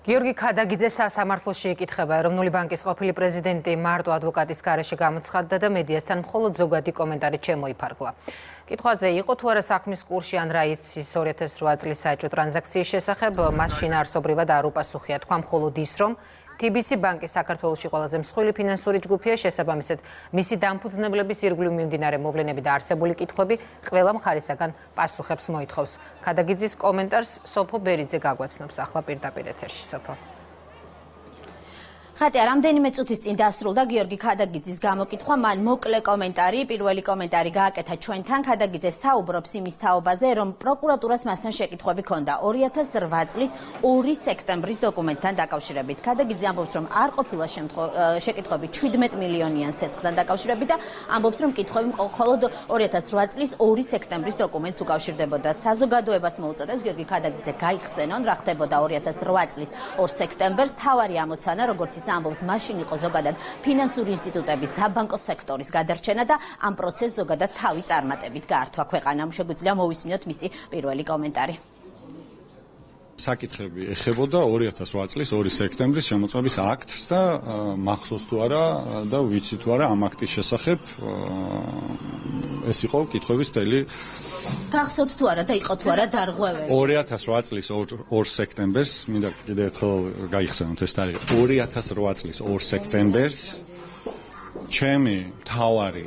გიორგი ქადაგიძე სასამართლოში იკითხება. ეროვნული ბანკის ყოფილი პრეზიდენტი მარტო ადვოკატის გარეშე გამოცხადდა და მედიასთან მხოლოდ ზოგადი კომენტარი შემოიფარგლა. კითხვაზე იყო თუ არა საქმის კურსში ან რა იცის 2008 წლის საეჭვო ტრანზაქციის შესახებ, მას შინაარსობრივად არ უპასუხია. თქვა მხოლოდ ის, რომ TBC ბანკი საქართველოში ყველაზე მსხვილი ფინანსური ჯგუფია, შესაბამისად მისი დამფუძნებლების ირგვლივ მიმდინარე მოვლენები და არსებული კითხვები ყველა მხარისაგან პასუხებს მოითხოვს. ქადაგიძის კომენტარს სოფო ბერიძე გაგვაცნობს ახლა პირდაპირ ეთერში. სოფო. ხატია, რამდენიმე წუთის წინ დასრულდა გიორგი ქადაგიძის გამოკითხვა, მან მოკლე კომენტარი, პირველი კომენტარი გააკეთა ჩვენთან. ქადაგიძე საუბრობს იმის თაობაზე, რომ პროკურატურას მასთან შეკითხვები ჰქონდა 2008 წლის 2 სექტემბრის დოკუმენტთან დაკავშირებით. ქადაგიძე ამბობს, რომ არ ყოფილა შეკითხვები 17 მილიონიან სესხთან დაკავშირებით და ამბობს, რომ კითხვები მხოლოდ 2008 წლის 2 სექტემბრის დოკუმენტს უკავშირდებოდა. საზოგადოებას მოუწოდებს გიორგი ქადაგიძე გაიხსენონ, რა ხდებოდა 2008 წლის 2 სექტემბერს. თავარი ამოცანა, როგორც ის ამბობს, მაშინ იყო ზოგადად ფინანსური ინსტიტუტების საბანკო სექტორის გადარჩენა და ამ პროცესს ზოგადად თავი წარმატებით გაართვა ქვეყანამ. შეგვიძლია მოვისმინოთ მისი პირველი კომენტარი. საკითხები ეხებოდა 2008 წლის 2 სექტემბრის შემოწმების აქტს და მახსოვს თუ არა და ვიცი თუ არა ამ აქტის შესახებ ეს იყო კითხვების თელი. გახსოვთ თუ არა და იყო თუ არა დარღვევები? 2008 წლის 2 სექტემბერს, მინდა კიდევ ერთხელ გაიხსენოთ ეს თარიღი. 2008 წლის 2 სექტემბერს ჩემი მთავარი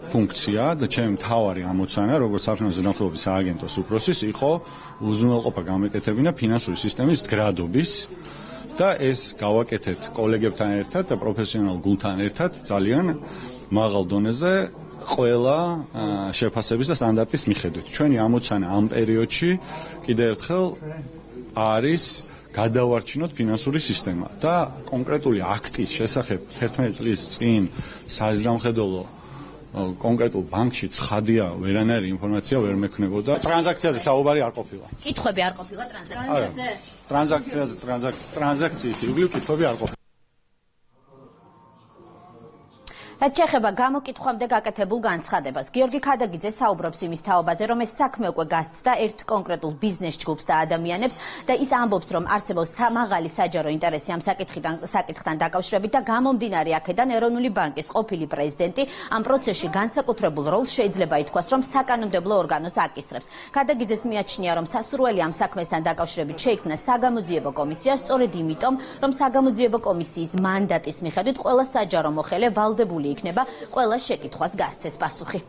ფუნქცია და ჩემი მთავარი ამოცანა, როგორც საფინანსო ზედამხედველობის სააგენტოს უფროსის, იყო უზრუნველყოფა გამეკეთებინა ფინანსური სისტემის მდგრადობის და ეს გავაკეთეთ კოლეგებთან ერთად და პროფესიონალ გულთან ერთად ძალიან მაღალ დონეზე ყველა შეფასების და სტანდარტის მიხედვით. ჩვენი ამოცანა ამ პერიოდში კიდევ ერთხელ არის გადავარჩინოთ ფინანსური სისტემა და კონკრეტული აქტის შესახებ 11 წლის წინ საზედამხედველო კონკრეტულ ბანკში ცხადია ვერანაირი ინფორმაცია ვერ მექნებოდა. ტრანზაქციაზე საუბარი არ ყოფილა. კითხვები არ ყოფილა ტრანზაქციაზე? ტრანზაქციის ირგვლივ კითხვები არ ყოფილა. რაც შეეხება გამოკითხვამდე გაკეთებულ განცხადებას, გიორგი ქადაგიძე საუბრობს იმის თაობაზე, რომ ეს საქმე უკვე გასცდა ერთ კონკრეტულ ბიზნეს ჯგუფს და ადამიანებს და ის ამბობს, რომ არსებობს მაღალი საჯარო ინტერესი ამ საკითხთან დაკავშირებით და გამომდინარე აქედან ეროვნული ბანკის ყოფილი პრეზიდენტი ამ პროცესში განსაკუთრებულ როლს შეიძლება ითქვას, რომ საკანონმდებლო ორგანოს აკისრებს. ქადაგიძეს მიაჩნია, რომ სასურველი ამ საქმესთან დაკავშირებით შეიქმნა საგამოძიებო კომისია, სწორედ იმიტომ, რომ საგამოძიებო კომისიის მანდატის მიხედვით ყველა საჯარო მოხელე ვალდებული იქნება ყველა შეკითხვას გასცეს პასუხი.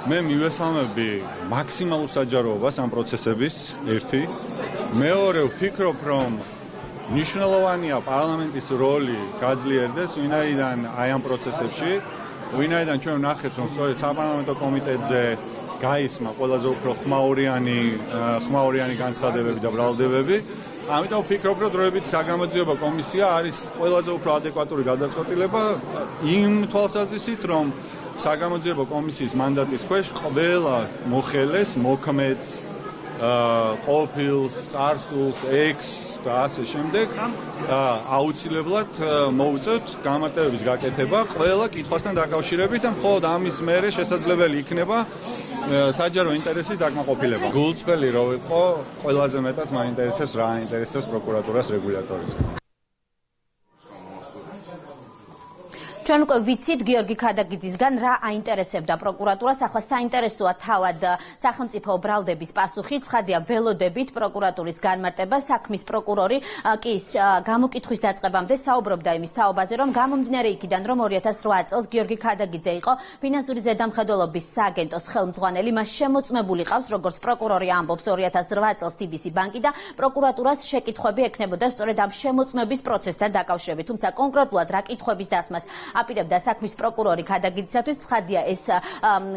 მე მივესალმები მაქსიმალურ საჯაროობას ამ პროცესების ერთი. მეორე ვფიქრობ, რომ მნიშვნელოვანია პარლამენტის როლი გაძლიერდეს, ვინაიდან აი ამ პროცესებში, ვინაიდან ჩვენ ვნახეთ, რომ სწორედ საპარლამენტო კომიტეტზე გაისმა ყველაზე უფრო ხმაურიანი განცხადებები და ბრალდებები. ამიტომ ვფიქრობ, რომ დროებით საგამოძიებო კომისია არის ყველაზე უფრო ადეკვატური გადაწყვეტილება იმ თვალსაზრისით, რომ საგამოძიებო კომისიის მანდატის ქვეშ ყველა მოხელეს, მოქმედს, ყოფილს, წარსულს, ექს და ასე შემდეგ აუცილებლად მოუწევთ გამარტივების გაკეთება ყველა კითხვასთან დაკავშირებით და მხოლოდ ამის მერე შესაძლებელი იქნება საჯარო ინტერესის დაკმაყოფილება. გულწრფელი რო იყო, ყველაზე მეტად მაინტერესებს რა აინტერესებს პროკურატურას რეგულატორებს. ჩვენ უკვე ვიცით გიორგი ქადაგიძისგან რა აინტერესებდა პროკურატურას, ახლა საინტერესოა თავად სახელმწიფო ბრალდების პასუხი. ცხადია, ველოდებით პროკურატურის განმარტება. საქმის პროკურორი კი გამოკითხვის დაწყებამდე საუბრობდა იმის თაობაზე, რომ გამომდინარე იქიდან, რომ 2008 წელს გიორგი ქადაგიძე იყო ფინანსური ზედამხედველობის სააგენტოს ხელმძღვანელი, მას შემოწმებული ყავს, როგორც პროკურორი ამბობს 2008 წელს TBC ბანკი და პროკურატურას შეკითხვები ექნებოდა სწორედ ამ შემოწმების პროცესთან დაკავშირებით. თუმცა კონკრეტულად რა კითხვების დასმას აპირებდა საქმის პროკურორი ქადაგიძისათვის, ცხადია ეს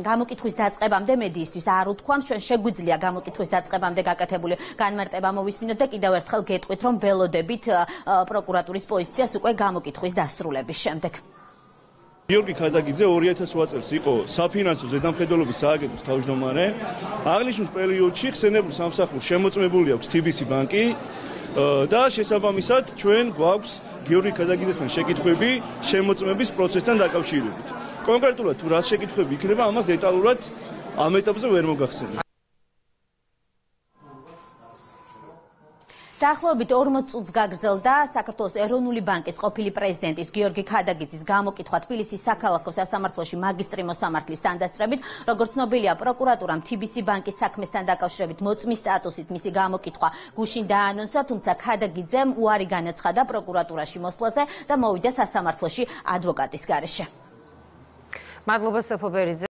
გამოკითხვის დაწყებამდე მედიისთვის არ უთქვამს. ჩვენ შეგვიძლია გამოკითხვის დაწყებამდე გაკეთებული განმარტება მოვისმინოთ და კიდევ ერთხელ გეტყვით, რომ ველოდებით პროკურატურის პოზიციას უკვე გამოკითხვის დასრულების შემდეგ. გიორგი ქადაგიძე 2008 წელს იყო საფინანსო ზედამხედველობის სააგენტოს თავმჯდომარე. აღნიშნულ პერიოდში ხსენებულ სამსახურს შემოწმებული აქვს TBC ბანკი და შესაბამისად ჩვენ გვაქვს გიორგი ქადაგიძესთან შეკითხვები შემოწმების პროცესთან დაკავშირებით. კონკრეტულად თუ რა შეკითხვები იქნება, ამას დეტალურად ამ ეტაპზე ვერ მოგახსენებ. და დაახლოებით 40 წუთს გაგრძელდა საქართველოს ეროვნული ბანკის ყოფილი პრეზიდენტის გიორგი ქადაგიძის გამოკითხვა თბილისის საქალაქო სასამართლოში მაგისტრი მოსამართლის თანდასწრებით. Როგორც ცნობილია, პროკურატურამ TBC ბანკის საქმესთან დაკავშირებით მოწმის სტატუსით მისი გამოკითხვა გუშინ დაანონსა, თუმცა ქადაგიძემ უარი განაცხადა პროკურატურაში მოსვლაზე და მოვიდა სასამართლოში ადვოკატის გარეშე. მადლობა სოფო ბერიძე.